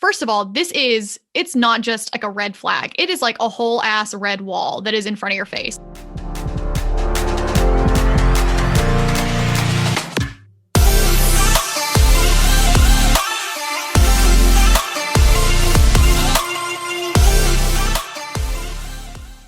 First of all, it's not just like a red flag. It is like a whole ass red wall that is in front of your face.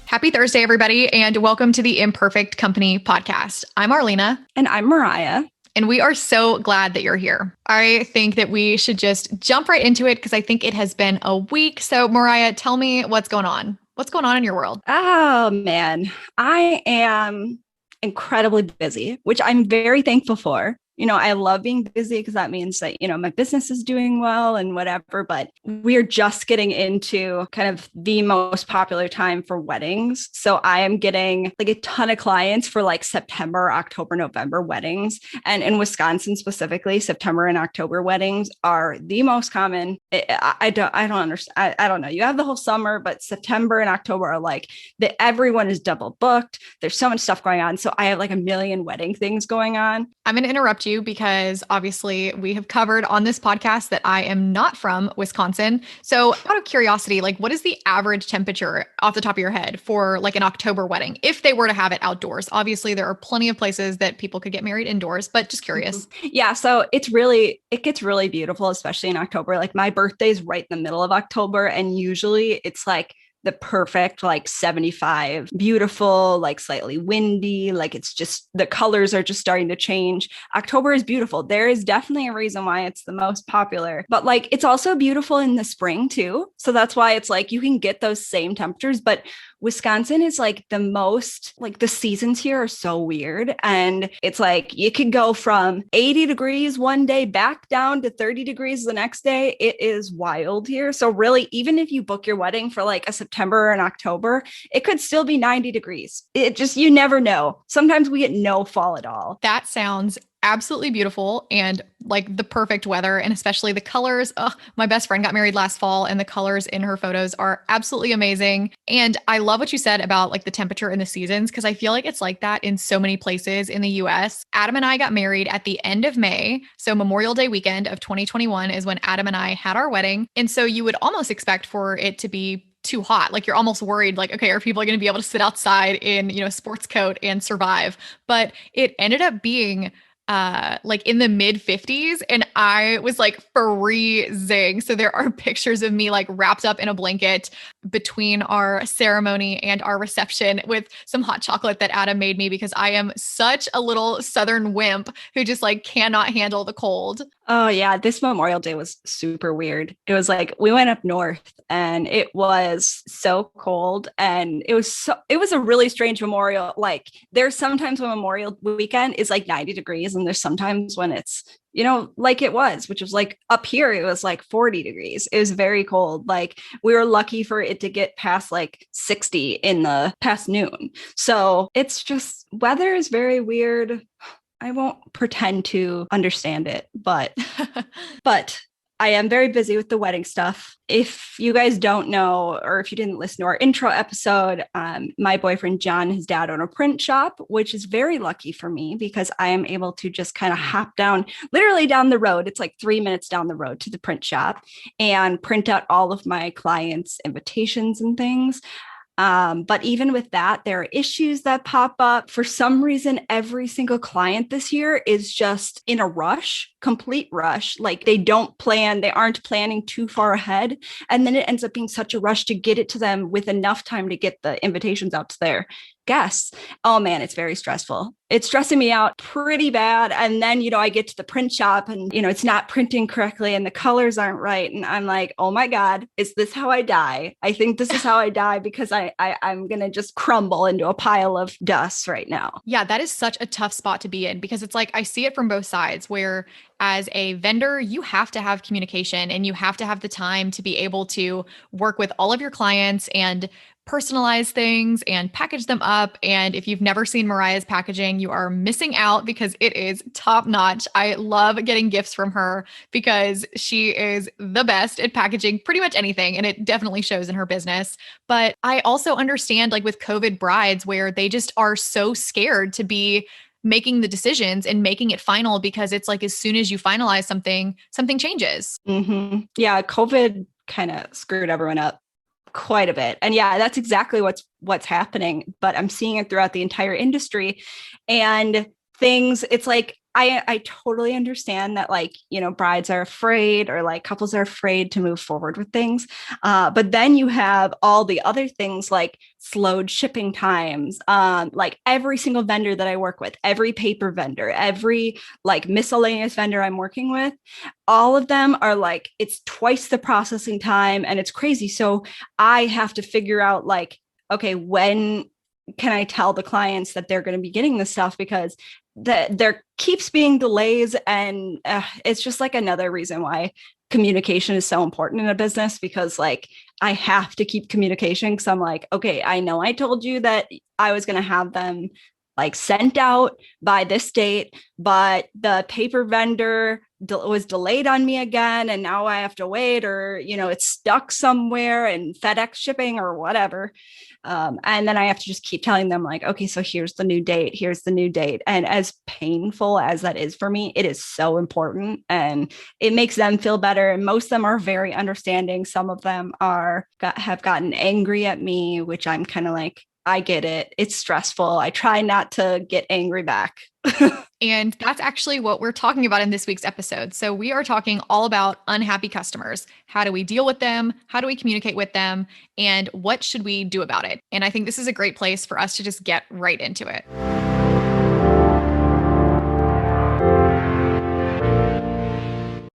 Happy Thursday, everybody, and welcome to the Imperfect Company podcast. I'm Arlena. And I'm Mariah. And we are so glad that you're here. I think that we should just jump right into it because I think it has been a week. So, Mariah, tell me what's going on. What's going on in your world? Oh, man. I am incredibly busy, which I'm very thankful for. I love being busy because that means that, my business is doing well and whatever, but we're just getting into kind of the most popular time for weddings. So I am getting like a ton of clients for like September, October, November weddings. And in Wisconsin specifically, September and October weddings are the most common. I don't understand. I don't know. You have the whole summer, but September and October are like that. Everyone is double booked. There's so much stuff going on. So I have like a million wedding things going on. I'm going to interrupt you because obviously we have covered on this podcast that I am not from Wisconsin. So out of curiosity, like what is the average temperature off the top of your head for like an October wedding if they were to have it outdoors? Obviously, there are plenty of places that people could get married indoors, but just curious. Mm-hmm. Yeah. So it gets really beautiful, especially in October. Like my birthday is right in the middle of October. And usually it's like the perfect, like 75, beautiful, like slightly windy, like it's just, the colors are just starting to change. October is beautiful. There is definitely a reason why it's the most popular, but like, it's also beautiful in the spring too. So that's why it's like, you can get those same temperatures, but Wisconsin is like the seasons here are so weird. And it's like, you could go from 80 degrees one day back down to 30 degrees the next day. It is wild here. So really, even if you book your wedding for like a September or an October, it could still be 90 degrees. You never know. Sometimes we get no fall at all. That sounds absolutely beautiful and like the perfect weather, and especially the colors. My best friend got married last fall and the colors in her photos are absolutely amazing. And I love what you said about like the temperature in the seasons, because I feel like it's like that in so many places in the US. Adam and I got married at the end of May. So Memorial Day weekend of 2021 is when Adam and I had our wedding. And so you would almost expect for it to be too hot. Like you're almost worried, like, okay, are people going to be able to sit outside in, sports coat and survive? But it ended up being like in the mid 50s and I was like freezing. So there are pictures of me like wrapped up in a blanket between our ceremony and our reception with some hot chocolate that Adam made me because I am such a little Southern wimp who just like cannot handle the cold. Oh yeah, this Memorial Day was super weird. It was like we went up north and it was so cold and it was a really strange memorial. Like there's sometimes when Memorial weekend is like 90 degrees and there's sometimes when it's, like it was, which was like up here, it was like 40 degrees. It was very cold. Like we were lucky for it to get past like 60 in the past noon. So it's just, weather is very weird. I won't pretend to understand it, but I am very busy with the wedding stuff. If you guys don't know, or if you didn't listen to our intro episode, my boyfriend, John, his dad own a print shop, which is very lucky for me because I am able to just kind of hop down, literally down the road. It's like 3 minutes down the road to the print shop and print out all of my clients' invitations and things. But even with that, there are issues that pop up. For some reason, every single client this year is just in a rush, complete rush. Like they aren't planning too far ahead. And then it ends up being such a rush to get it to them with enough time to get the invitations out to their guests. Oh man, it's very stressful. It's stressing me out pretty bad. And then, I get to the print shop and, it's not printing correctly and the colors aren't right. And I'm like, oh my God, is this how I die? I think this is how I die because I'm going to just crumble into a pile of dust right now. Yeah, that is such a tough spot to be in because it's like, I see it from both sides where as a vendor, you have to have communication and you have to have the time to be able to work with all of your clients and personalize things and package them up. And if you've never seen Mariah's packaging, you are missing out because it is top notch. I love getting gifts from her because she is the best at packaging pretty much anything. And it definitely shows in her business. But I also understand like with COVID brides where they just are so scared to be making the decisions and making it final, because it's like as soon as you finalize something, something changes. Yeah, COVID kind of screwed everyone up quite a bit. And yeah, that's exactly what's happening, but I'm seeing it throughout the entire industry. And things, it's like I totally understand that, like, you know, brides are afraid, or like couples are afraid to move forward with things. But then you have all the other things like slowed shipping times. Like every single vendor that I work with, every paper vendor, every like miscellaneous vendor I'm working with, all of them are like, it's twice the processing time and it's crazy. So I have to figure out like, okay, when can I tell the clients that they're going to be getting this stuff, because there keeps being delays, and it's just like another reason why communication is so important in a business, because like I have to keep communication, because I'm like, okay, I know I told you that I was going to have them like sent out by this date, but the paper vendor was delayed on me again, and now I have to wait, or you know, it's stuck somewhere in FedEx shipping or whatever. And then I have to just keep telling them like, okay, so here's the new date, here's the new date. And as painful as that is for me, it is so important, and it makes them feel better. And most of them are very understanding. Some of them have gotten angry at me, which I'm kind of like, I get it. It's stressful. I try not to get angry back. And that's actually what we're talking about in this week's episode. So we are talking all about unhappy customers. How do we deal with them? How do we communicate with them? And what should we do about it? And I think this is a great place for us to just get right into it.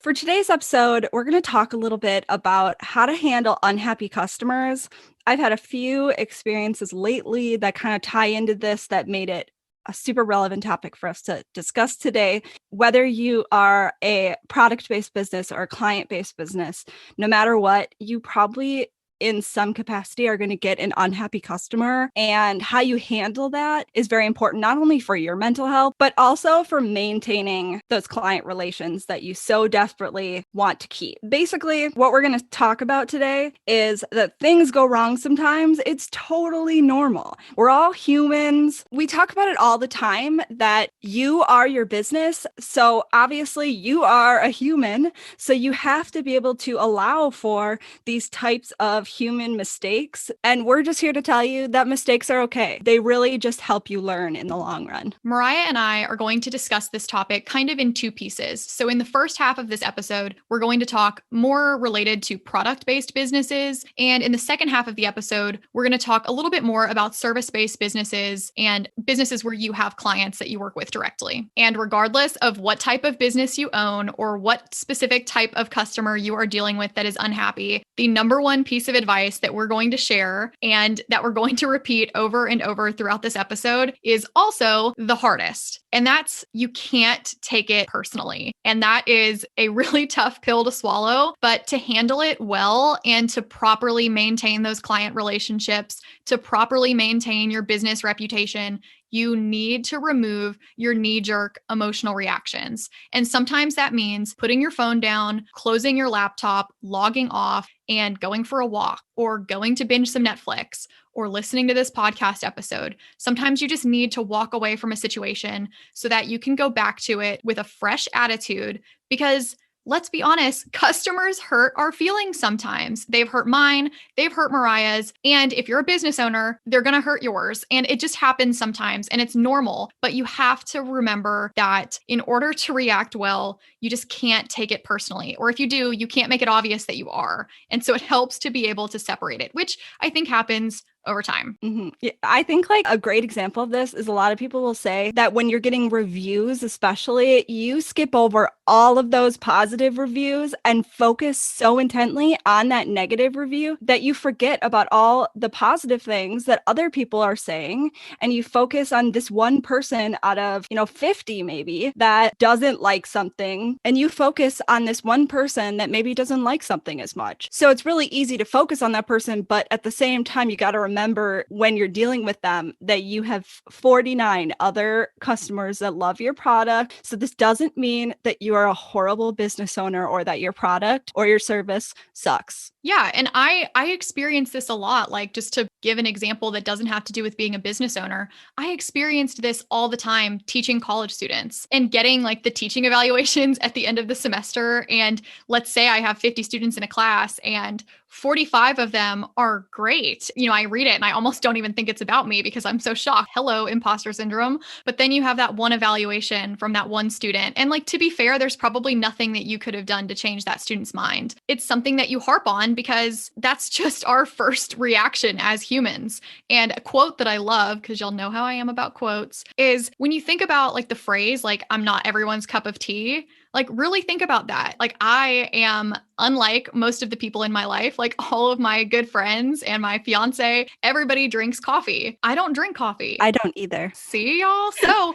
For today's episode, we're going to talk a little bit about how to handle unhappy customers. I've had a few experiences lately that kind of tie into this that made it a super relevant topic for us to discuss today. Whether you are a product-based business or a client-based business, no matter what, you probably in some capacity are going to get an unhappy customer, and how you handle that is very important, not only for your mental health, but also for maintaining those client relations that you so desperately want to keep. Basically, what we're going to talk about today is that things go wrong sometimes. It's totally normal. We're all humans. We talk about it all the time that you are your business. So obviously you are a human. So you have to be able to allow for these types of human mistakes. And we're just here to tell you that mistakes are okay. They really just help you learn in the long run. Mariah and I are going to discuss this topic kind of in two pieces. So in the first half of this episode, we're going to talk more related to product-based businesses. And in the second half of the episode, we're going to talk a little bit more about service-based businesses and businesses where you have clients that you work with directly. And regardless of what type of business you own or what specific type of customer you are dealing with that is unhappy, the number one piece of advice that we're going to share and that we're going to repeat over and over throughout this episode is also the hardest. And that's, you can't take it personally. And that is a really tough pill to swallow, but to handle it well and to properly maintain those client relationships, to properly maintain your business reputation, you need to remove your knee-jerk emotional reactions. And sometimes that means putting your phone down, closing your laptop, logging off, and going for a walk, or going to binge some Netflix, or listening to this podcast episode. Sometimes you just need to walk away from a situation so that you can go back to it with a fresh attitude, because let's be honest, customers hurt our feelings sometimes. They've hurt mine, they've hurt Mariah's, and if you're a business owner, they're going to hurt yours. And it just happens sometimes, and it's normal. But you have to remember that in order to react well, you just can't take it personally. Or if you do, you can't make it obvious that you are. And so it helps to be able to separate it, which I think happens over time. Yeah, I think like a great example of this is a lot of people will say that when you're getting reviews, especially, you skip over all of those positive reviews and focus so intently on that negative review that you forget about all the positive things that other people are saying. And you focus on this one person out of, 50 maybe that doesn't like something. And you focus on this one person that maybe doesn't like something as much. So it's really easy to focus on that person. But at the same time, you got to remember remember when you're dealing with them that you have 49 other customers that love your product. So this doesn't mean that you are a horrible business owner or that your product or your service sucks. Yeah, and I experience this a lot. Like, just to give an example that doesn't have to do with being a business owner, I experienced this all the time teaching college students and getting like the teaching evaluations at the end of the semester. And let's say I have 50 students in a class and 45 of them are great. I read it and I almost don't even think it's about me because I'm so shocked. Hello, imposter syndrome. But then you have that one evaluation from that one student. And like, to be fair, there's probably nothing that you could have done to change that student's mind. It's something that you harp on because that's just our first reaction as humans. And a quote that I love, because y'all know how I am about quotes, is when you think about like the phrase, like, I'm not everyone's cup of tea, like really think about that. Like, I am unlike most of the people in my life, like all of my good friends and my fiance, everybody drinks coffee. I don't drink coffee. I don't either. See, y'all? So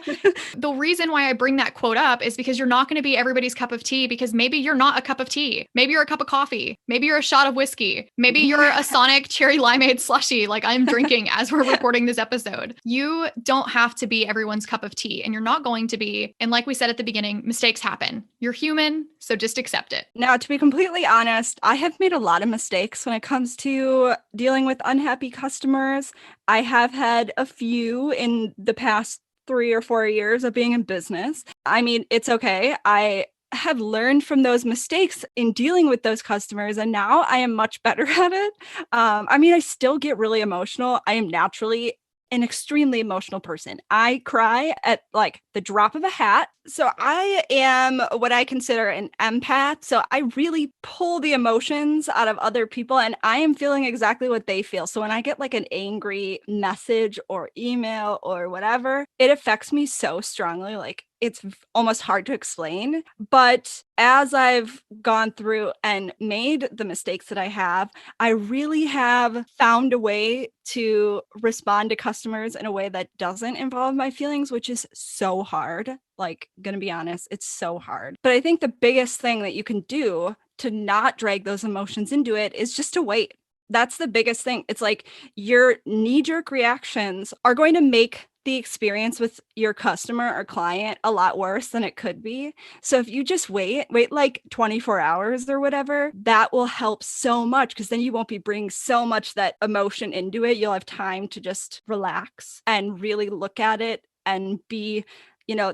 the reason why I bring that quote up is because you're not going to be everybody's cup of tea, because maybe you're not a cup of tea. Maybe you're a cup of coffee. Maybe you're a shot of whiskey. Maybe you're a Sonic cherry limeade slushy like I'm drinking as we're recording this episode. You don't have to be everyone's cup of tea, and you're not going to be. And like we said at the beginning, mistakes happen. You're human, so just accept it. Now, to be completely honest, I have made a lot of mistakes when it comes to dealing with unhappy customers. I have had a few in the past 3 or 4 years of being in business. I mean, it's okay. I have learned from those mistakes in dealing with those customers, and now I am much better at it. I mean, I still get really emotional. I am naturally an extremely emotional person. I cry at like the drop of a hat. So I am what I consider an empath. So I really pull the emotions out of other people, and I am feeling exactly what they feel. So when I get like an angry message or email or whatever, it affects me so strongly. Like, it's almost hard to explain. But as I've gone through and made the mistakes that I have, I really have found a way to respond to customers in a way that doesn't involve my feelings, which is so hard. Like, gonna be honest, it's so hard. But I think the biggest thing that you can do to not drag those emotions into it is just to wait. That's the biggest thing. It's like your knee-jerk reactions are going to make the experience with your customer or client a lot worse than it could be. So if you just wait like 24 hours or whatever, that will help so much, because then you won't be bringing so much that emotion into it. You'll have time to just relax and really look at it and be,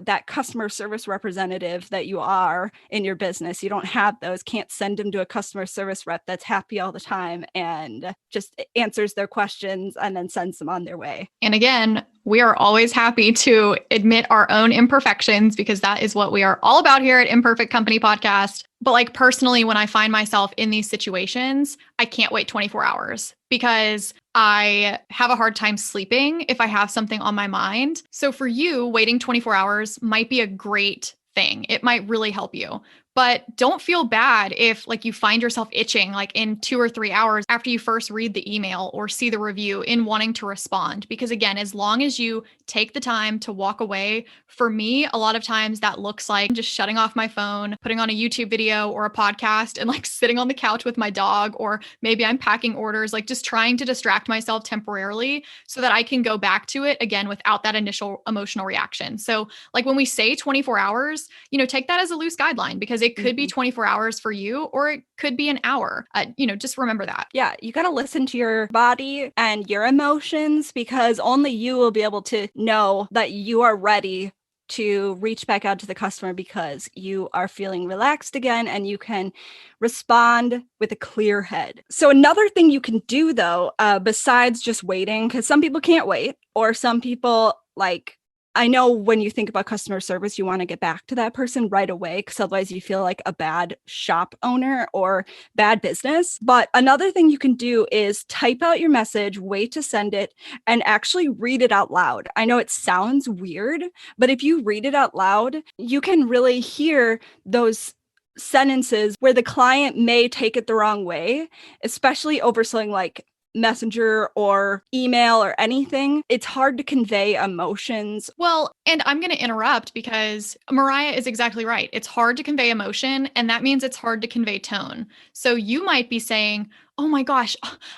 that customer service representative that you are in your business. You don't have those. Can't send them to a customer service rep that's happy all the time and just answers their questions and then sends them on their way. And again, we are always happy to admit our own imperfections, because that is what we are all about here at Imperfect Company Podcast. But like, personally, when I find myself in these situations, I can't wait 24 hours because I have a hard time sleeping if I have something on my mind. So for you, waiting 24 hours might be a great thing. It might really help you. But don't feel bad if like you find yourself itching like in 2 or 3 hours after you first read the email or see the review in wanting to respond. Because again, as long as you take the time to walk away, for me, a lot of times that looks like just shutting off my phone, putting on a YouTube video or a podcast, and like sitting on the couch with my dog, or maybe I'm packing orders, like just trying to distract myself temporarily so that I can go back to it again without that initial emotional reaction. So like, when we say 24 hours, take that as a loose guideline, because it could be 24 hours for you, or it could be an hour. Just remember that. Yeah, you got to listen to your body and your emotions, because only you will be able to know that you are ready to reach back out to the customer, because you are feeling relaxed again and you can respond with a clear head. So another thing you can do though, besides just waiting, because some people can't wait, or some people like, I know when you think about customer service, you want to get back to that person right away, because otherwise you feel like a bad shop owner or bad business. But another thing you can do is type out your message, wait to send it, and actually read it out loud. I know it sounds weird, but if you read it out loud, you can really hear those sentences where the client may take it the wrong way, especially over something like messenger or email or anything, it's hard to convey emotions. Well, and I'm going to interrupt because Mariah is exactly right. It's hard to convey emotion, and that means it's hard to convey tone. So you might be saying, "Oh my gosh,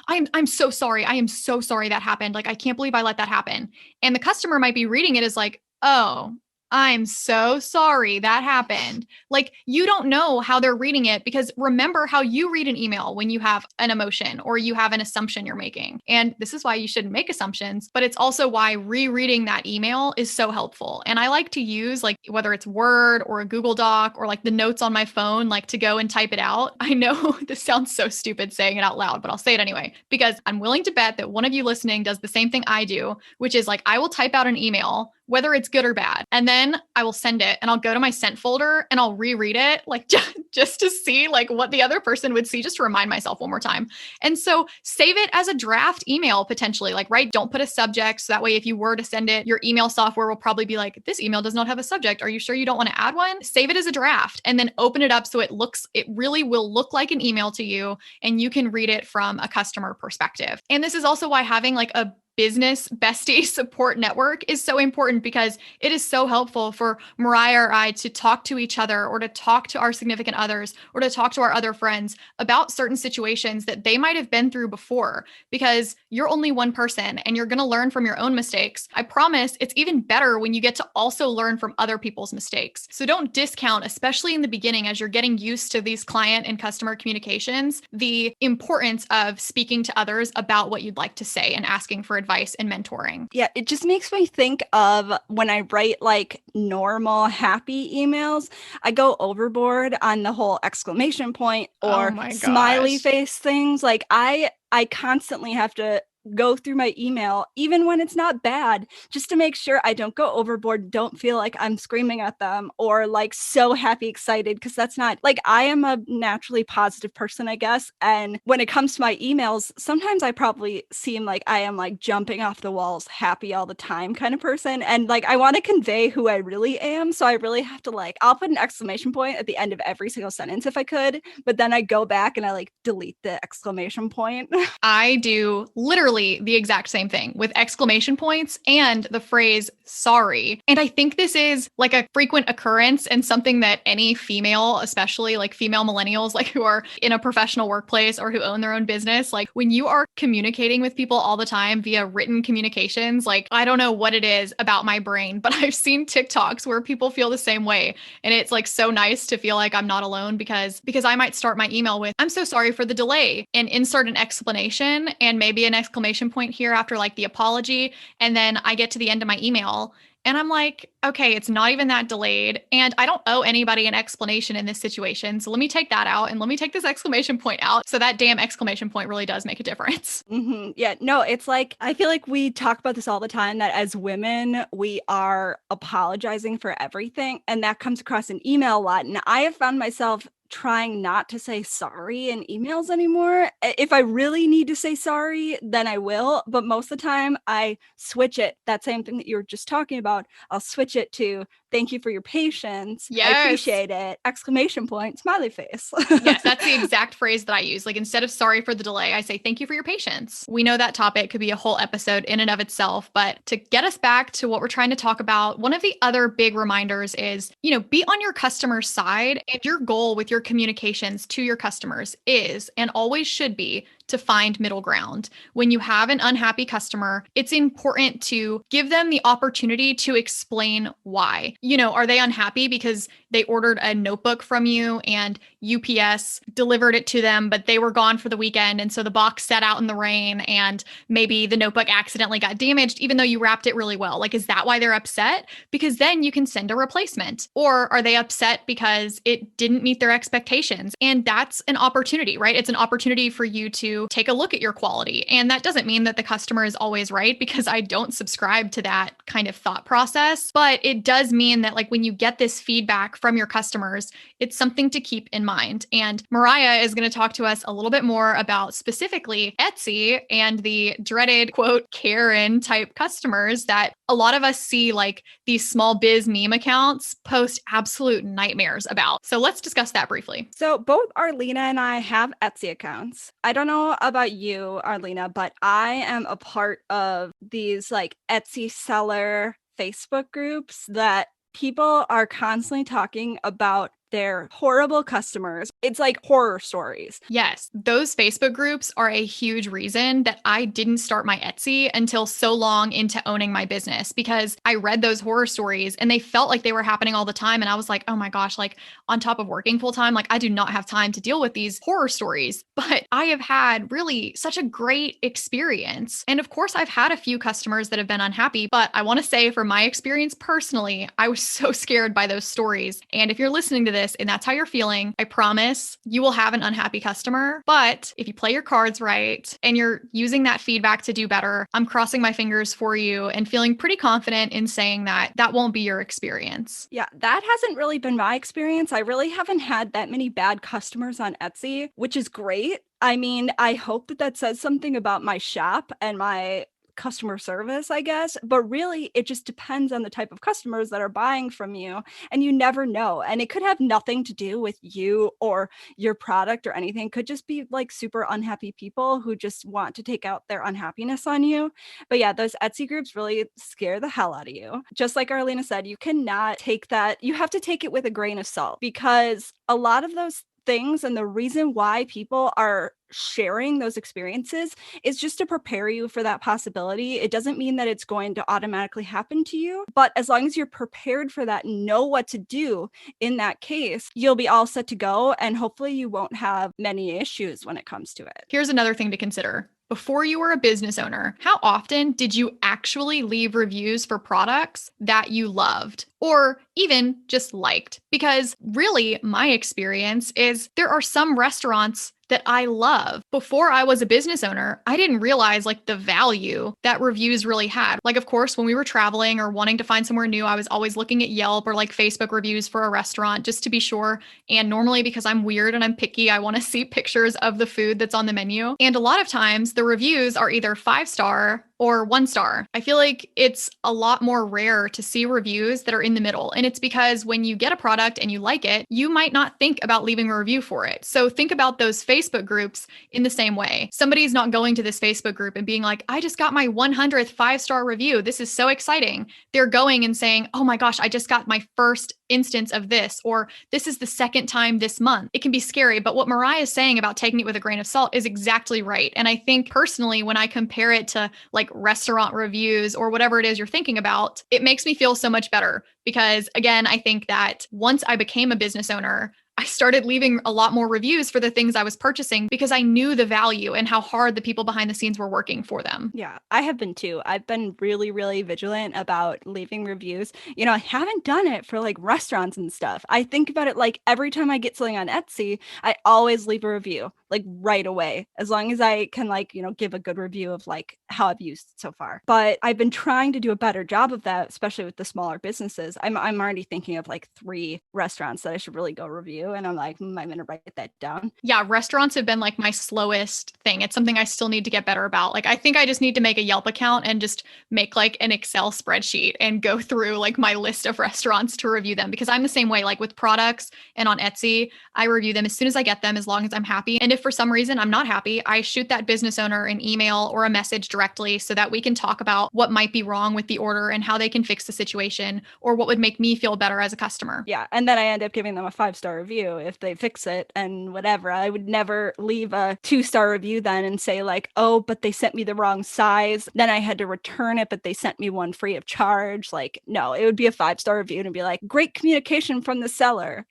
I'm so sorry. I am so sorry that happened. Like I can't believe I let that happen." And the customer might be reading it as like, "Oh, I'm so sorry that happened." Like you don't know how they're reading it because remember how you read an email when you have an emotion or you have an assumption you're making. And this is why you shouldn't make assumptions, but it's also why rereading that email is so helpful. And I like to use like whether it's Word or a Google Doc or like the notes on my phone, like to go and type it out. I know this sounds so stupid saying it out loud, but I'll say it anyway because I'm willing to bet that one of you listening does the same thing I do, which is like I will type out an email whether it's good or bad. And then I will send it and I'll go to my sent folder and I'll reread it like just to see like what the other person would see, just to remind myself one more time. And so save it as a draft email potentially, like, right? Don't put a subject. So that way, if you were to send it, your email software will probably be like, this email does not have a subject. Are you sure you don't want to add one? Save it as a draft and then open it up so it really will look like an email to you and you can read it from a customer perspective. And this is also why having like a business bestie support network is so important because it is so helpful for Mariah or I to talk to each other or to talk to our significant others or to talk to our other friends about certain situations that they might have been through before because you're only one person and you're going to learn from your own mistakes. I promise it's even better when you get to also learn from other people's mistakes. So don't discount, especially in the beginning as you're getting used to these client and customer communications, the importance of speaking to others about what you'd like to say and asking for advice and mentoring. Yeah, it just makes me think of when I write like normal, happy emails, I go overboard on the whole exclamation point Oh or my smiley gosh. face things. Like I constantly have to go through my email, even when it's not bad, just to make sure I don't go overboard, don't feel like I'm screaming at them or like so happy, excited, because that's not like I am a naturally positive person, I guess. And when it comes to my emails, sometimes I probably seem like I am like jumping off the walls, happy all the time kind of person. And like I want to convey who I really am. So I really have to like, I'll put an exclamation point at the end of every single sentence if I could, but then I go back and I like delete the exclamation point. I do literally the exact same thing with exclamation points and the phrase sorry. And I think this is like a frequent occurrence and something that any female, especially like female millennials, like who are in a professional workplace or who own their own business, like when you are communicating with people all the time via written communications, like I don't know what it is about my brain, but I've seen TikToks where people feel the same way. And it's like so nice to feel like I'm not alone because I might start my email with, I'm so sorry for the delay and insert an explanation and maybe an exclamation point here after like the apology. And then I get to the end of my email and I'm like, okay, it's not even that delayed. And I don't owe anybody an explanation in this situation. So let me take that out and let me take this exclamation point out. So that damn exclamation point really does make a difference. Mm-hmm. Yeah, no, it's like, I feel like we talk about this all the time that as women, we are apologizing for everything. And that comes across in email a lot. And I have found myself trying not to say sorry in emails anymore. If I really need to say sorry, then I will. But most of the time, I switch it. That same thing that you were just talking about, I'll switch it to thank you for your patience. I Yes. appreciate it. Exclamation point, smiley face. Yes, that's the exact phrase that I use. Like instead of sorry for the delay, I say thank you for your patience. We know that topic could be a whole episode in and of itself, but to get us back to what we're trying to talk about, one of the other big reminders is, be on your customer's side, and your goal with your communications to your customers is and always should be to find middle ground. When you have an unhappy customer, it's important to give them the opportunity to explain why. Are they unhappy because they ordered a notebook from you and UPS delivered it to them, but they were gone for the weekend? And so the box sat out in the rain and maybe the notebook accidentally got damaged, even though you wrapped it really well. Like, is that why they're upset? Because then you can send a replacement. Or are they upset because it didn't meet their expectations? And that's an opportunity, right? It's an opportunity for you to take a look at your quality. And that doesn't mean that the customer is always right, because I don't subscribe to that kind of thought process. But it does mean that, like, when you get this feedback from your customers, it's something to keep in mind. And Mariah is going to talk to us a little bit more about specifically Etsy and the dreaded, quote, Karen type customers that a lot of us see like these small biz meme accounts post absolute nightmares about. So let's discuss that briefly. So both Arlena and I have Etsy accounts. I don't know about you, Arlena, but I am a part of these like Etsy seller Facebook groups that people are constantly talking about their horrible customers. It's like horror stories. Yes, those Facebook groups are a huge reason that I didn't start my Etsy until so long into owning my business, because I read those horror stories and they felt like they were happening all the time. And I was like, oh my gosh, like on top of working full time, like I do not have time to deal with these horror stories. But I have had really such a great experience. And of course, I've had a few customers that have been unhappy, but I want to say from my experience personally, I was so scared by those stories. And if you're listening to this and that's how you're feeling, I promise you will have an unhappy customer. But if you play your cards right and you're using that feedback to do better, I'm crossing my fingers for you and feeling pretty confident in saying that that won't be your experience. Yeah, that hasn't really been my experience. I really haven't had that many bad customers on Etsy, which is great. I mean, I hope that that says something about my shop and my customer service, I guess. But really, it just depends on the type of customers that are buying from you. And you never know. And it could have nothing to do with you or your product or anything. It could just be like super unhappy people who just want to take out their unhappiness on you. But yeah, those Etsy groups really scare the hell out of you. Just like Arlena said, you cannot take that. You have to take it with a grain of salt, because a lot of those things and the reason why people are sharing those experiences is just to prepare you for that possibility. It doesn't mean that it's going to automatically happen to you, but as long as you're prepared for that and know what to do in that case, you'll be all set to go, and hopefully you won't have many issues when it comes to it. Here's another thing to consider. Before you were a business owner, how often did you actually leave reviews for products that you loved or even just liked? Because really, my experience is there are some restaurants that I love. Before I was a business owner, I didn't realize like the value that reviews really had. Like, of course, when we were traveling or wanting to find somewhere new, I was always looking at Yelp or like Facebook reviews for a restaurant just to be sure. And normally, because I'm weird and I'm picky, I want to see pictures of the food that's on the menu. And a lot of times the reviews are either 5-star or 1-star. I feel like it's a lot more rare to see reviews that are in the middle. And it's because when you get a product and you like it, you might not think about leaving a review for it. So think about those Facebook groups in the same way. Somebody's not going to this Facebook group and being like, I just got my 100th 5-star review. This is so exciting. They're going and saying, oh my gosh, I just got my first instance of this, or this is the second time this month. It can be scary, but what Mariah is saying about taking it with a grain of salt is exactly right. And I think personally, when I compare it to like restaurant reviews or whatever it is you're thinking about, it makes me feel so much better because again, I think that once I became a business owner, I started leaving a lot more reviews for the things I was purchasing because I knew the value and how hard the people behind the scenes were working for them. Yeah, I have been too. I've been really, really vigilant about leaving reviews. You know, I haven't done it for like restaurants and stuff. I think about it like every time I get something on Etsy, I always leave a review like right away, as long as I can like, you know, give a good review of like how I've used it so far. But I've been trying to do a better job of that, especially with the smaller businesses. I'm already thinking of like 3 restaurants that I should really go review. And I'm like, I'm going to write that down. Yeah, restaurants have been like my slowest thing. It's something I still need to get better about. Like, I think I just need to make a Yelp account and just make like an Excel spreadsheet and go through like my list of restaurants to review them, because I'm the same way. Like with products and on Etsy, I review them as soon as I get them, as long as I'm happy. And if for some reason I'm not happy, I shoot that business owner an email or a message directly so that we can talk about what might be wrong with the order and how they can fix the situation or what would make me feel better as a customer. Yeah. And then I end up giving them a 5-star review if they fix it and whatever. I would never leave a 2-star review then and say like, oh, but they sent me the wrong size. Then I had to return it, but they sent me one free of charge. Like, no, it would be a 5-star review and be like, great communication from the seller.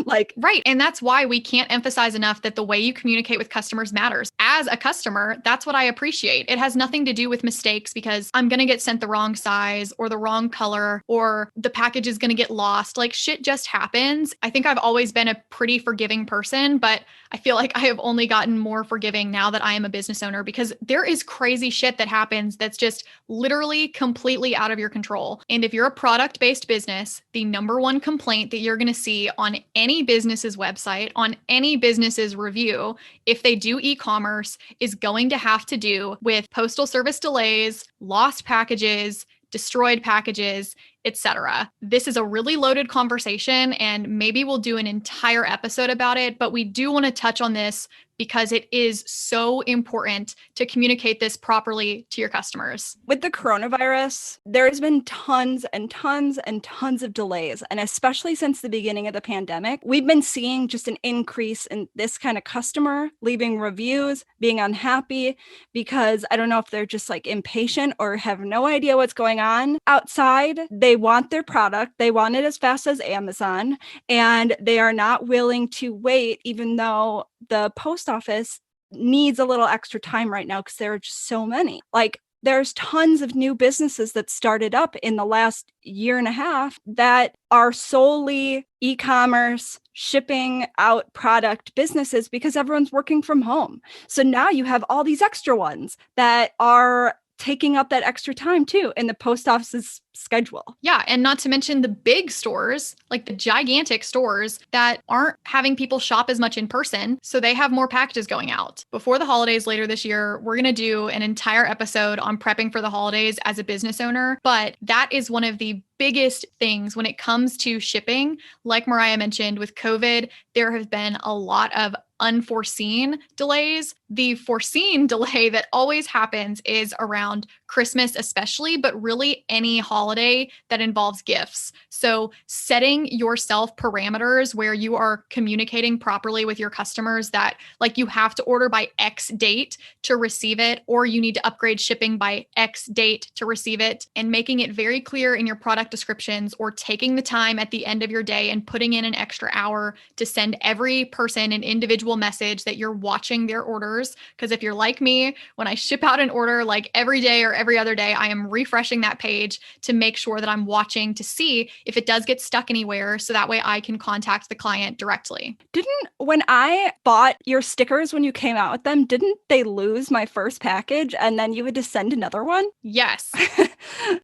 Like, right. And that's why we can't emphasize enough that the way you communicate with customers matters. As a customer, that's what I appreciate. It has nothing to do with mistakes, because I'm going to get sent the wrong size or the wrong color or the package is going to get lost. Like shit just happens. I think I've always been a pretty forgiving person, but I feel like I have only gotten more forgiving now that I am a business owner, because there is crazy shit that happens that's just literally completely out of your control. And if you're a product-based business, the number one complaint that you're going to see on any business's website, on any business's review, if they do e-commerce, is going to have to do with postal service delays, lost packages, destroyed packages, etc. This is a really loaded conversation, and maybe we'll do an entire episode about it, but we do want to touch on this because it is so important to communicate this properly to your customers. With the coronavirus, there's been tons and tons and tons of delays. And especially since the beginning of the pandemic, we've been seeing just an increase in this kind of customer leaving reviews, being unhappy because I don't know if they're just like impatient or have no idea what's going on outside. They want their product, they want it as fast as Amazon, and they are not willing to wait, even though the post office needs a little extra time right now because there are just so many. Like, there's tons of new businesses that started up in the last year and a half that are solely e-commerce, shipping out product businesses because everyone's working from home. So now you have all these extra ones that are taking up that extra time too in the post office's schedule. Yeah, and not to mention the big stores, like the gigantic stores that aren't having people shop as much in person, so they have more packages going out. Before the holidays later this year, we're going to do an entire episode on prepping for the holidays as a business owner, but that is one of the biggest things when it comes to shipping. Like Mariah mentioned, with COVID, there have been a lot of unforeseen delays. The foreseen delay that always happens is around Christmas, especially, but really any holiday that involves gifts. So setting yourself parameters where you are communicating properly with your customers that like you have to order by X date to receive it, or you need to upgrade shipping by X date to receive it, and making it very clear in your product descriptions, or taking the time at the end of your day and putting in an extra hour to send every person an individual message that you're watching their orders. Because if you're like me, when I ship out an order, like every day or every other day, I am refreshing that page to make sure that I'm watching to see if it does get stuck anywhere, so that way I can contact the client directly. When I bought your stickers, when you came out with them, didn't they lose my first package and then you had to send another one? Yes,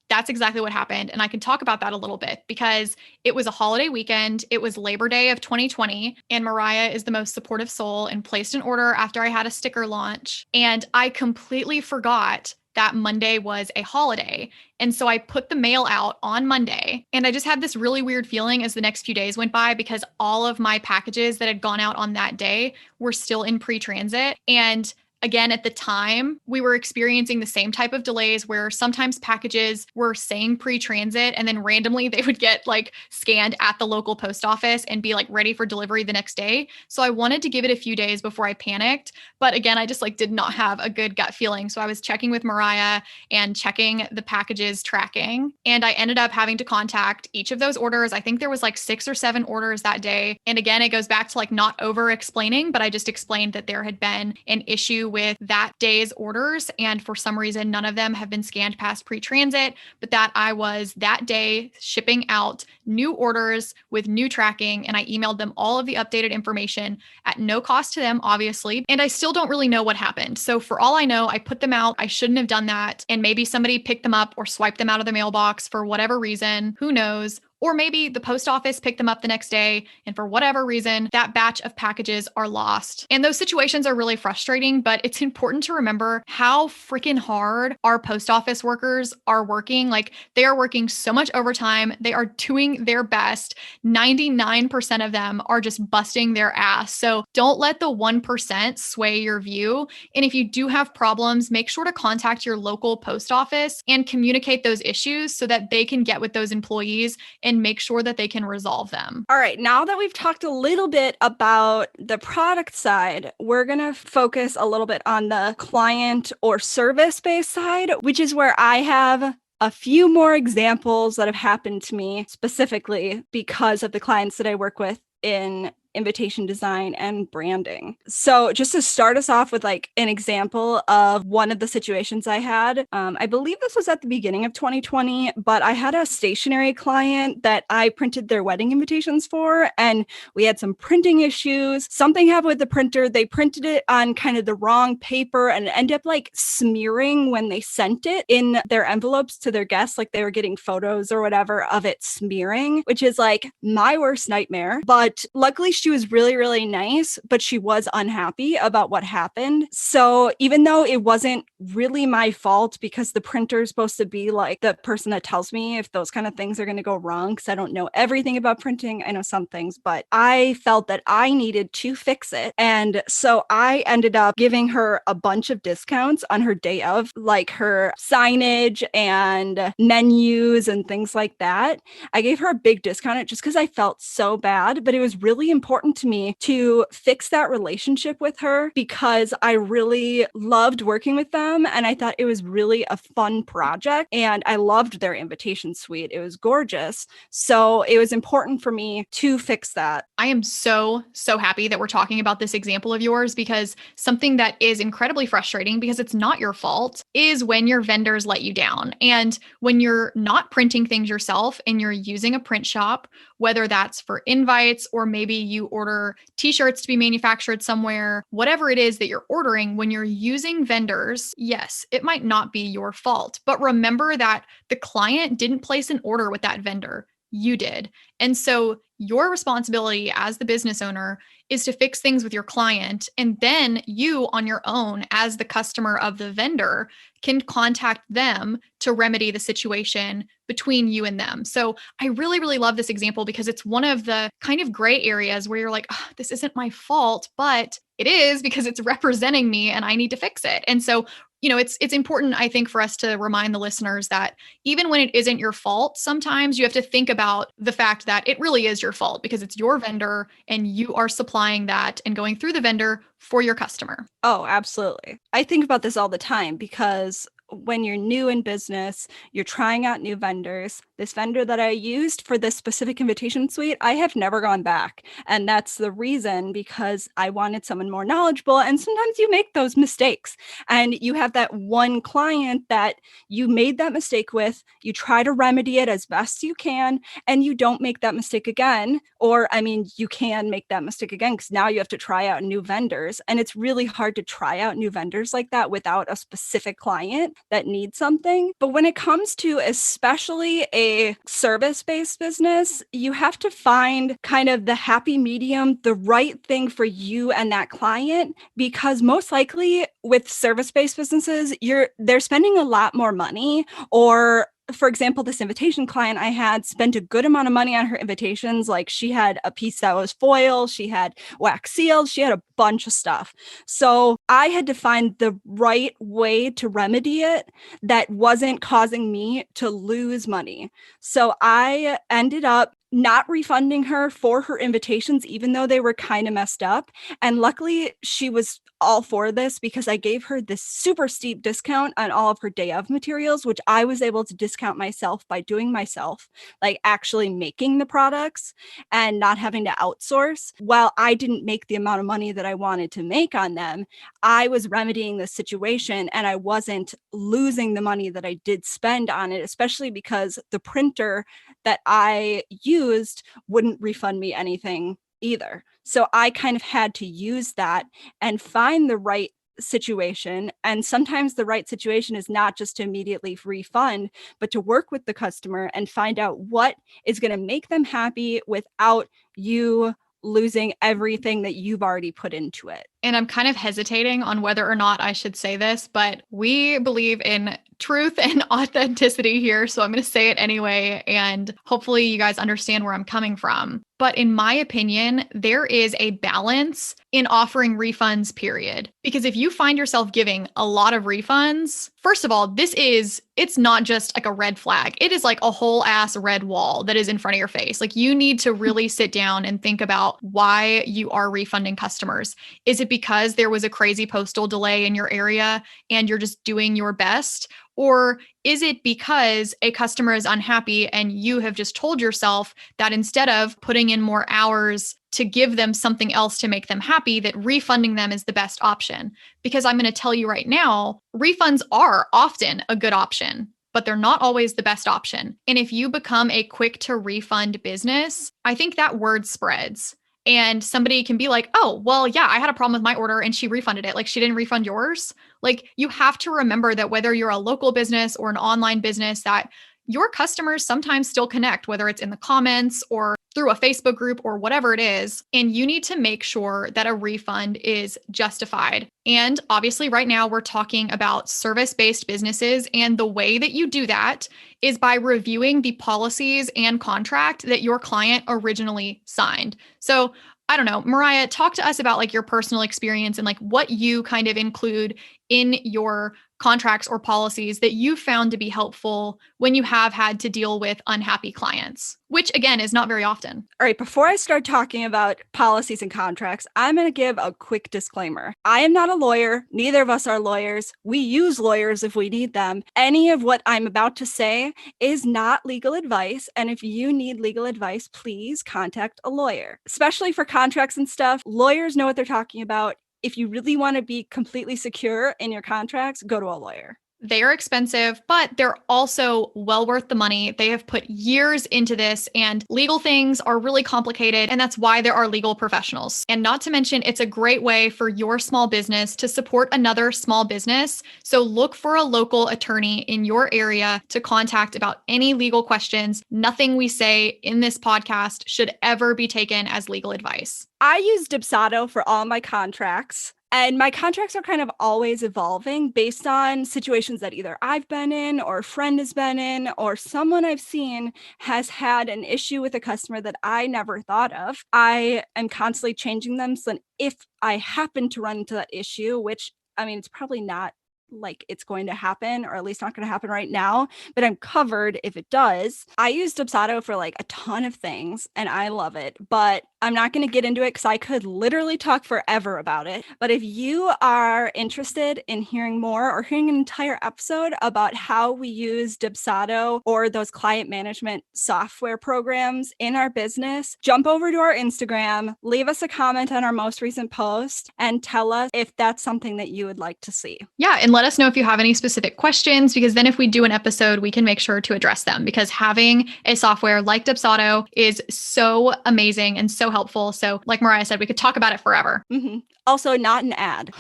that's exactly what happened. And I can talk about that a little bit because it was a holiday weekend. It was Labor Day of 2020. And Mariah is the most supportive soul and placed an order after I had a sticker launch. And I completely forgot that Monday was a holiday. And so I put the mail out on Monday, and I just had this really weird feeling as the next few days went by because all of my packages that had gone out on that day were still in pre-transit. And again, at the time, we were experiencing the same type of delays where sometimes packages were saying pre-transit and then randomly they would get like scanned at the local post office and be like ready for delivery the next day. So I wanted to give it a few days before I panicked. But again, I just like did not have a good gut feeling. So I was checking with Mariah and checking the packages tracking. And I ended up having to contact each of those orders. I think there was like 6 or 7 orders that day. And again, it goes back to like not over explaining, but I just explained that there had been an issue with that day's orders. And for some reason, none of them have been scanned past pre-transit, but that I was that day shipping out new orders with new tracking. And I emailed them all of the updated information at no cost to them, obviously. And I still don't really know what happened. So for all I know, I put them out. I shouldn't have done that. And maybe somebody picked them up or swiped them out of the mailbox for whatever reason. Who knows? Or maybe the post office picked them up the next day, and for whatever reason, that batch of packages are lost. And those situations are really frustrating, but it's important to remember how freaking hard our post office workers are working. Like, they are working so much overtime. They are doing their best. 99% of them are just busting their ass. So don't let the 1% sway your view. And if you do have problems, make sure to contact your local post office and communicate those issues so that they can get with those employees and make sure that they can resolve them. All right, now that we've talked a little bit about the product side, we're going to focus a little bit on the client or service-based side, which is where I have a few more examples that have happened to me specifically because of the clients that I work with in invitation design and branding. So just to start us off with like an example of one of the situations I had, I believe this was at the beginning of 2020, but I had a stationery client that I printed their wedding invitations for, and we had some printing issues. Something happened with the printer. They printed it on kind of the wrong paper and it ended up like smearing when they sent it in their envelopes to their guests, like they were getting photos or whatever of it smearing, which is like my worst nightmare. But luckily, she was really, really nice, but she was unhappy about what happened. So even though it wasn't really my fault, because the printer is supposed to be like the person that tells me if those kind of things are going to go wrong, because I don't know everything about printing. I know some things, but I felt that I needed to fix it. And so I ended up giving her a bunch of discounts on her day of, like her signage and menus and things like that. I gave her a big discount just because I felt so bad, but it was really important to me to fix that relationship with her because I really loved working with them and I thought it was really a fun project and I loved their invitation suite. It was gorgeous. So it was important for me to fix that. I am so, so happy that we're talking about this example of yours because something that is incredibly frustrating because it's not your fault is when your vendors let you down. And when you're not printing things yourself and you're using a print shop, whether that's for invites or maybe you order t-shirts to be manufactured somewhere, whatever it is that you're ordering, when you're using vendors, yes, it might not be your fault. But remember that the client didn't place an order with that vendor. You did. And so your responsibility as the business owner is to fix things with your client. And then you, on your own, as the customer of the vendor, can contact them to remedy the situation between you and them. So I really, really love this example because it's one of the kind of gray areas where you're like, oh, this isn't my fault, but it is because it's representing me and I need to fix it. And so it's important, I think, for us to remind the listeners that even when it isn't your fault, sometimes you have to think about the fact that it really is your fault because it's your vendor and you are supplying that and going through the vendor for your customer. Oh, absolutely. I think about this all the time because when you're new in business, you're trying out new vendors. This vendor that I used for this specific invitation suite, I have never gone back. And that's the reason because I wanted someone more knowledgeable. And sometimes you make those mistakes and you have that one client that you made that mistake with. You try to remedy it as best you can and you don't make that mistake again. Or, I mean, you can make that mistake again because now you have to try out new vendors. And it's really hard to try out new vendors like that without a specific client that needs something. But when it comes to especially a service-based business, you have to find kind of the happy medium, the right thing for you and that client, because most likely with service-based businesses, they're spending a lot more money, or for example, this invitation client I had spent a good amount of money on her invitations. Like she had a piece that was foil, she had wax sealed, she had a bunch of stuff. So I had to find the right way to remedy it that wasn't causing me to lose money. So I ended up not refunding her for her invitations, even though they were kind of messed up. And luckily, she was all for this because I gave her this super steep discount on all of her day of materials, which I was able to discount myself by doing myself, like actually making the products and not having to outsource. While I didn't make the amount of money that I wanted to make on them, I was remedying the situation and I wasn't losing the money that I did spend on it, especially because the printer that I used wouldn't refund me anything either. So I kind of had to use that and find the right situation. And sometimes the right situation is not just to immediately refund, but to work with the customer and find out what is going to make them happy without you losing everything that you've already put into it. And I'm kind of hesitating on whether or not I should say this, but we believe in truth and authenticity here. So I'm going to say it anyway. And hopefully you guys understand where I'm coming from. But in my opinion, there is a balance in offering refunds, period. Because if you find yourself giving a lot of refunds, first of all, it's not just like a red flag. It is like a whole ass red wall that is in front of your face. Like you need to really sit down and think about why you are refunding customers. Is it because there was a crazy postal delay in your area and you're just doing your best? Or is it because a customer is unhappy and you have just told yourself that instead of putting in more hours to give them something else to make them happy, that refunding them is the best option? Because I'm going to tell you right now, refunds are often a good option, but they're not always the best option. And if you become a quick to refund business, I think that word spreads. And somebody can be like, oh, well, yeah, I had a problem with my order and she refunded it. Like she didn't refund yours. Like you have to remember that whether you're a local business or an online business, that your customers sometimes still connect, whether it's in the comments or through a Facebook group or whatever it is. And you need to make sure that a refund is justified. And obviously, right now, we're talking about service based businesses. And the way that you do that is by reviewing the policies and contract that your client originally signed. So, I don't know, Mariah, talk to us about like your personal experience and like what you kind of include in your contracts or policies that you found to be helpful when you have had to deal with unhappy clients, which again is not very often. All right, before I start talking about policies and contracts, I'm going to give a quick disclaimer. I am not a lawyer. Neither of us are lawyers. We use lawyers if we need them. Any of what I'm about to say is not legal advice. And if you need legal advice, please contact a lawyer, especially for contracts and stuff. Lawyers know what they're talking about. If you really want to be completely secure in your contracts, go to a lawyer. They are expensive, but they're also well worth the money. They have put years into this, and legal things are really complicated. And that's why there are legal professionals. And not to mention, it's a great way for your small business to support another small business. So look for a local attorney in your area to contact about any legal questions. Nothing we say in this podcast should ever be taken as legal advice. I use Dipsato for all my contracts. And my contracts are kind of always evolving based on situations that either I've been in or a friend has been in or someone I've seen has had an issue with a customer that I never thought of. I am constantly changing them. So if I happen to run into that issue, which I mean, it's probably not like it's going to happen, or at least not going to happen right now, but I'm covered if it does. I use Dipsato for like a ton of things and I love it, but I'm not going to get into it because I could literally talk forever about it. But if you are interested in hearing more or hearing an entire episode about how we use Dipsato or those client management software programs in our business, jump over to our Instagram, leave us a comment on our most recent post, and tell us if that's something that you would like to see. Yeah. And let us know if you have any specific questions, because then if we do an episode, we can make sure to address them, because having a software like Dipsato is so amazing and so helpful. So like Mariah said, we could talk about it forever. Mm-hmm. Also, not an ad.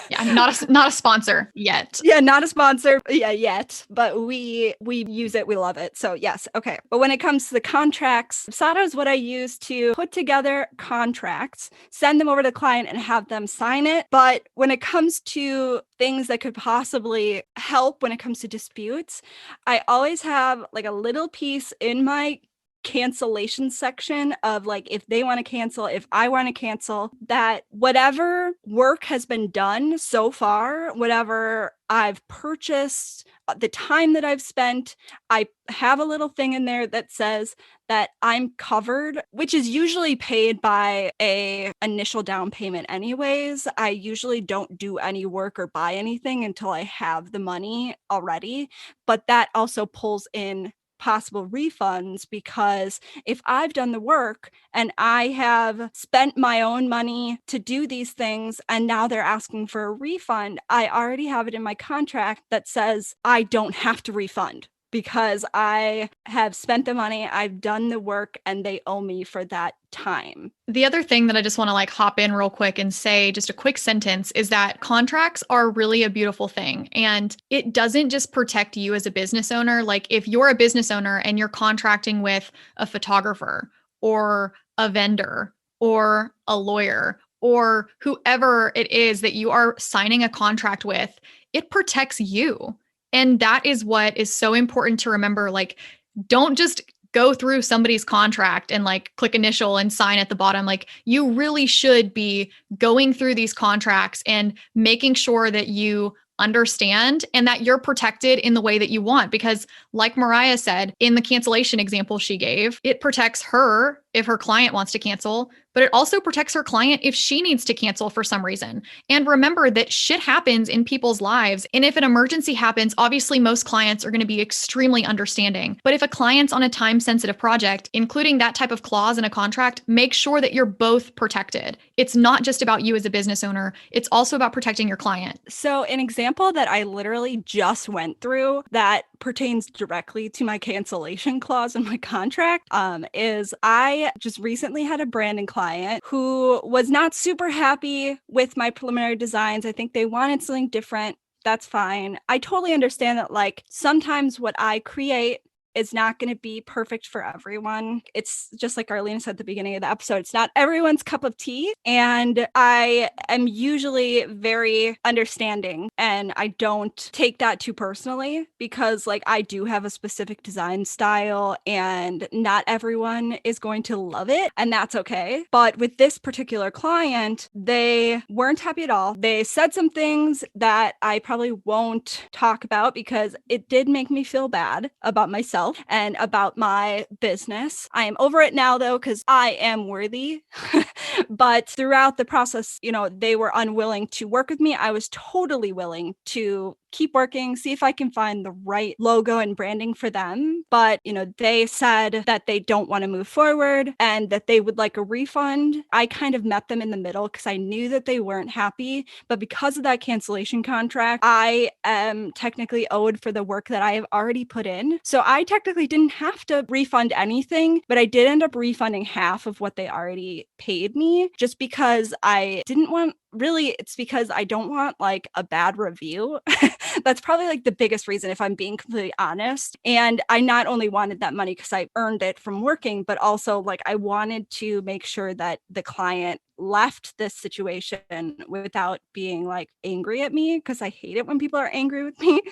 Yeah, not a sponsor yet. Yeah, not a sponsor. Yeah, yet. But we use it. We love it. So yes, okay. But when it comes to the contracts, Dipsato is what I use to put together contracts, send them over to the client, and have them sign it. But when it comes to things that could possibly help when it comes to disputes, I always have like a little piece in my cancellation section of like, if they want to cancel, if I want to cancel, that whatever work has been done so far, whatever I've purchased, the time that I've spent, I have a little thing in there that says that I'm covered, which is usually paid by a initial down payment anyways. I usually don't do any work or buy anything until I have the money already, but that also pulls in possible refunds, because if I've done the work and I have spent my own money to do these things and now they're asking for a refund, I already have it in my contract that says I don't have to refund because I have spent the money, I've done the work, and they owe me for that time. The other thing that I just want to like hop in real quick and say just a quick sentence is that contracts are really a beautiful thing. And it doesn't just protect you as a business owner. Like if you're a business owner and you're contracting with a photographer or a vendor or a lawyer or whoever it is that you are signing a contract with, it protects you. And that is what is so important to remember. Like, don't just go through somebody's contract and like click initial and sign at the bottom. Like, you really should be going through these contracts and making sure that you understand and that you're protected in the way that you want. Because like Mariah said, in the cancellation example she gave, it protects her if her client wants to cancel, but it also protects her client if she needs to cancel for some reason. And remember that shit happens in people's lives. And if an emergency happens, obviously most clients are going to be extremely understanding. But if a client's on a time-sensitive project, including that type of clause in a contract, make sure that you're both protected. It's not just about you as a business owner. It's also about protecting your client. So an example that I literally just went through that pertains directly to my cancellation clause in my contract is I just recently had a branding client who was not super happy with my preliminary designs. I think they wanted something different. That's fine. I totally understand that, like, sometimes what I create is not going to be perfect for everyone. It's just like Arlene said at the beginning of the episode, it's not everyone's cup of tea. And I am usually very understanding and I don't take that too personally because like I do have a specific design style and not everyone is going to love it, and that's okay. But with this particular client, they weren't happy at all. They said some things that I probably won't talk about because it did make me feel bad about myself and about my business. I am over it now though, because I am worthy. But throughout the process, you know, they were unwilling to work with me. I was totally willing to keep working, see if I can find the right logo and branding for them. But, you know, they said that they don't want to move forward and that they would like a refund. I kind of met them in the middle because I knew that they weren't happy. But because of that cancellation contract, I am technically owed for the work that I have already put in. So I technically didn't have to refund anything, but I did end up refunding half of what they already paid me just because I didn't want, really, it's because I don't want like a bad review. That's probably like the biggest reason, if I'm being completely honest. And I not only wanted that money because I earned it from working, but also like I wanted to make sure that the client left this situation without being like angry at me, because I hate it when people are angry with me.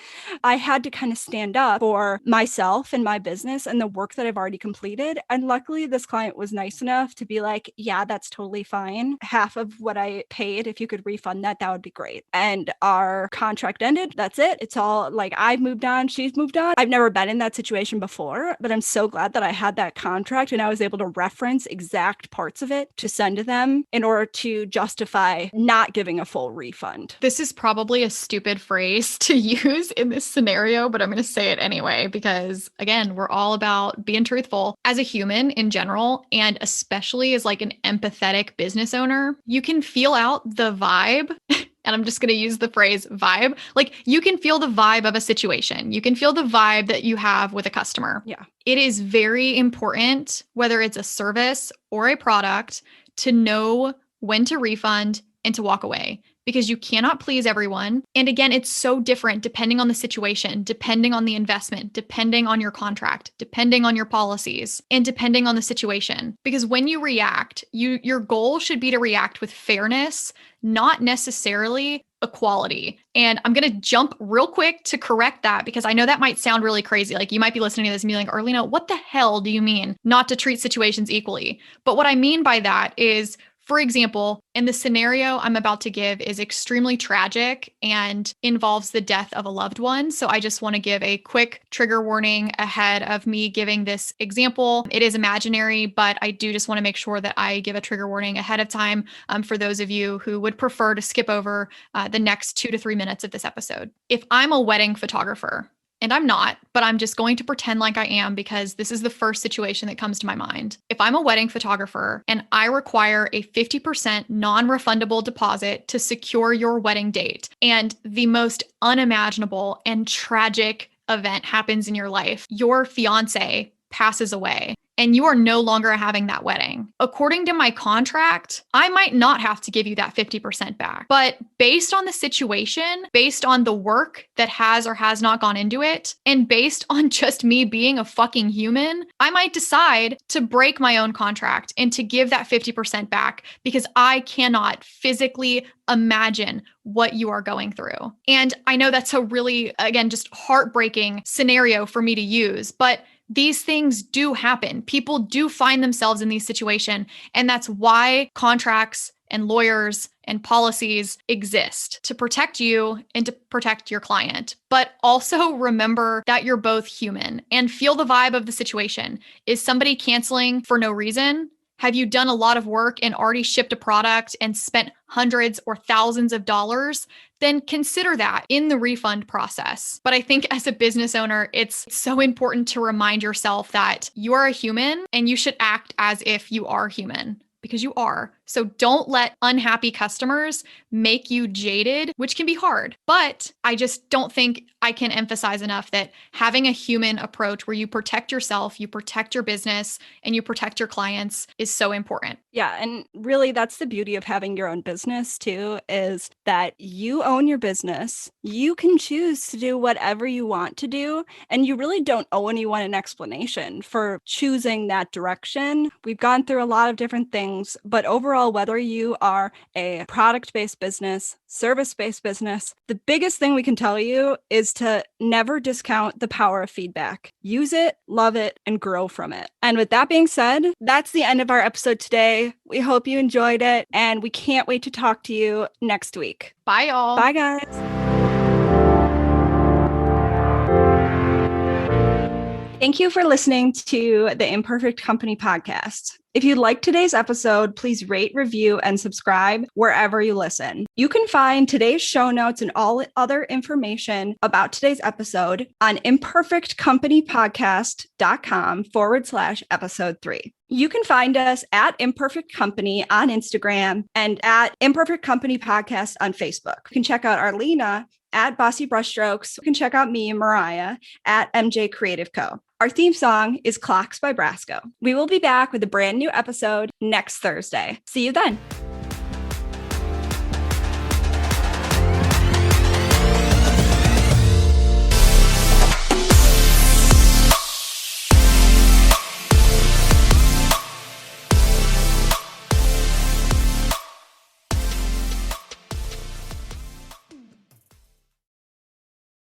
I had to kind of stand up for myself and my business and the work that I've already completed. And luckily, this client was nice enough to be like, yeah, that's totally fine. Half of what I paid, if you could refund that, that would be great. And our contract ended. That's it. It's all like I've moved on, she's moved on. I've never been in that situation before, but I'm so glad that I had that contract and I was able to reference exact parts of it to send to them in order to justify not giving a full refund. This is probably a stupid phrase to use in this scenario, but I'm going to say it anyway because, again, we're all about being truthful. As a human in general, and especially as like an empathetic business owner, you can feel out the vibe. And I'm just going to use the phrase vibe. Like you can feel the vibe of a situation. You can feel the vibe that you have with a customer. Yeah. It is very important, whether it's a service or a product, to know when to refund and to walk away because you cannot please everyone. And again, it's so different depending on the situation, depending on the investment, depending on your contract, depending on your policies, and depending on the situation. Because when you react, your goal should be to react with fairness, not necessarily equality. And I'm going to jump real quick to correct that because I know that might sound really crazy. Like you might be listening to this and be like, Arlena, what the hell do you mean not to treat situations equally? But what I mean by that is, for example, in the scenario I'm about to give is extremely tragic and involves the death of a loved one. So I just want to give a quick trigger warning ahead of me giving this example. It is imaginary, but I do just want to make sure that I give a trigger warning ahead of time for those of you who would prefer to skip over the next 2 to 3 minutes of this episode. If I'm a wedding photographer, and I'm not, but I'm just going to pretend like I am because this is the first situation that comes to my mind. If I'm a wedding photographer and I require a 50% non-refundable deposit to secure your wedding date, and the most unimaginable and tragic event happens in your life, your fiance passes away, and you are no longer having that wedding. According to my contract, I might not have to give you that 50% back. But based on the situation, based on the work that has or has not gone into it, and based on just me being a fucking human, I might decide to break my own contract and to give that 50% back because I cannot physically imagine what you are going through. And I know that's a really, again, just heartbreaking scenario for me to use, but these things do happen. People do find themselves in these situations. And that's why contracts and lawyers and policies exist, to protect you and to protect your client. But also remember that you're both human and feel the vibe of the situation. Is somebody canceling for no reason? Have you done a lot of work and already shipped a product and spent hundreds or thousands of dollars? Then consider that in the refund process. But I think as a business owner, it's so important to remind yourself that you are a human and you should act as if you are human, because you are. So don't let unhappy customers make you jaded, which can be hard. But I just don't think I can emphasize enough that having a human approach where you protect yourself, you protect your business, and you protect your clients is so important. Yeah. And really, that's the beauty of having your own business, too, is that you own your business. You can choose to do whatever you want to do. And you really don't owe anyone an explanation for choosing that direction. We've gone through a lot of different things, but overall, whether you are a product based business, service based business, the biggest thing we can tell you is to never discount the power of feedback. Use it, love it, and grow from it. And with that being said, that's the end of our episode today. We hope you enjoyed it, and we can't wait to talk to you next week. Bye, y'all. Bye, guys. Thank you for listening to the Imperfect Company podcast. If you liked today's episode, please rate, review, and subscribe wherever you listen. You can find today's show notes and all other information about today's episode on imperfectcompanypodcast.com/episode 3. You can find us at Imperfect Company on Instagram and at Imperfect Company Podcast on Facebook. You can check out Arlena at Bossy Brushstrokes. You can check out me, Mariah, at MJ Creative Co. Our theme song is Clocks by Brasco. We will be back with a brand new episode next Thursday. See you then.